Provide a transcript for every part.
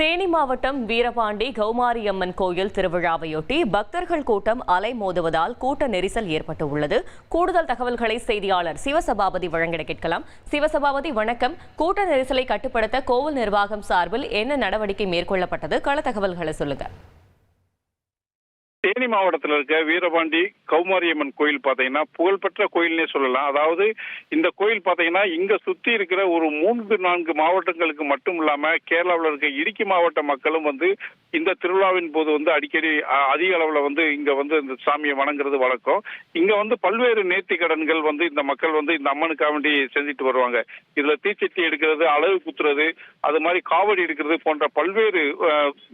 தேனி மாவட்டம் வீரபாண்டி கௌமாரியம்மன் கோயில் திருவிழாவையொட்டி பக்தர்கள் கூட்டம் அலைமோதுவதால் கூட்ட நெரிசல் ஏற்பட்டுள்ளது. கூடுதல் தகவல்களை செய்தியாளர் சிவசபாபதி வழங்கிட கேட்கலாம். சிவசபாபதி, வணக்கம். கூட்ட நெரிசலை கட்டுப்படுத்த கோவில் நிர்வாகம் சார்பில் என்ன நடவடிக்கை மேற்கொள்ளப்பட்டது? கள தகவல்களை சொல்லுங்க. தேனி மாவட்டத்தில் இருக்க வீரபாண்டி கௌமாரியம்மன் கோயில் பாத்தீங்கன்னா புகழ்பெற்ற கோயில்னே சொல்லலாம். அதாவது இந்த கோயில் பாத்தீங்கன்னா இங்க சுத்தி இருக்கிற ஒரு 3-4 மாவட்டங்களுக்கு மட்டும் இல்லாம கேரளாவில் இருக்க இடுக்கி மாவட்ட மக்களும் இந்த திருவிழாவின் போது அடிக்கடி அதிக அளவுல இங்க இந்த சாமியை வணங்குறது வழக்கம். இங்க பல்வேறு நேர்த்தி கடன்கள் இந்த மக்கள் இந்த அம்மனுக்காக வேண்டி செஞ்சுட்டு வருவாங்க. இதுல தீச்சட்டி எடுக்கிறது, அழகு குத்துறது, அது மாதிரி காவடி எடுக்கிறது போன்ற பல்வேறு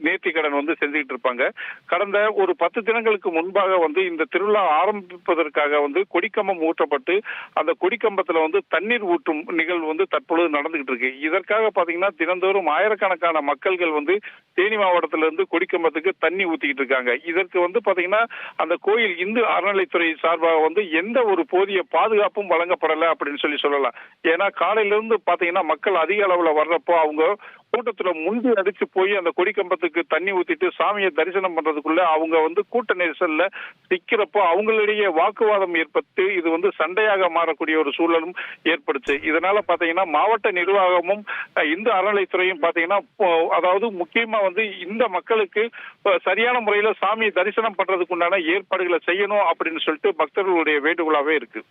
நேர்த்தி கடன் செஞ்சுட்டு இருப்பாங்க. கடந்த ஒரு 10 தினங்களுக்கு முன்பாக இந்த திருவிழா ஆரம்பிப்பதற்காக கொடிக்கம்பம் ஊற்றப்பட்டு அந்த கொடிக்கம்பத்துல தண்ணீர் ஊற்றும் நிகழ்வு தற்பொழுது நடந்துகிட்டு இருக்கு. இதற்காக பாத்தீங்கன்னா தினந்தோறும் ஆயிரக்கணக்கான மக்கள்கள் தேனி மாவட்டத்திலிருந்து கொடிக்கம்பத்துக்கு தண்ணி ஊத்திக்கிட்டு இருக்காங்க. இதற்கு பாத்தீங்கன்னா அந்த கோயில் இந்து அறநிலைத்துறை சார்பாக எந்த ஒரு போதிய பாதுகாப்பும் வழங்கப்படல அப்படின்னு சொல்லலாம். ஏன்னா காலையில இருந்து பாத்தீங்கன்னா மக்கள் அதிக அளவுல வர்றப்போ அவங்க கூட்டத்துல முந்தி அடிச்சு போய் அந்த கொடிக்கம்பத்துக்கு தண்ணி ஊத்திட்டு சாமியை தரிசனம் பண்றதுக்குள்ள அவங்க கூட்ட நெரிசல்ல சிக்கிறப்போ அவங்களிடையே வாக்குவாதம் ஏற்பட்டு இது சண்டையாக மாறக்கூடிய ஒரு சூழலும் ஏற்படுச்சு. இதனால பாத்தீங்கன்னா மாவட்ட நிர்வாகமும் இந்து அறநிலைத்துறையும் பாத்தீங்கன்னா அதாவது முக்கியமா இந்த மக்களுக்கு சரியான முறையில சாமியை தரிசனம் பண்றதுக்கு உண்டான ஏற்பாடுகளை செய்யணும் அப்படின்னு சொல்லிட்டு பக்தர்களுடைய வேண்டுகோளாவே இருக்கு.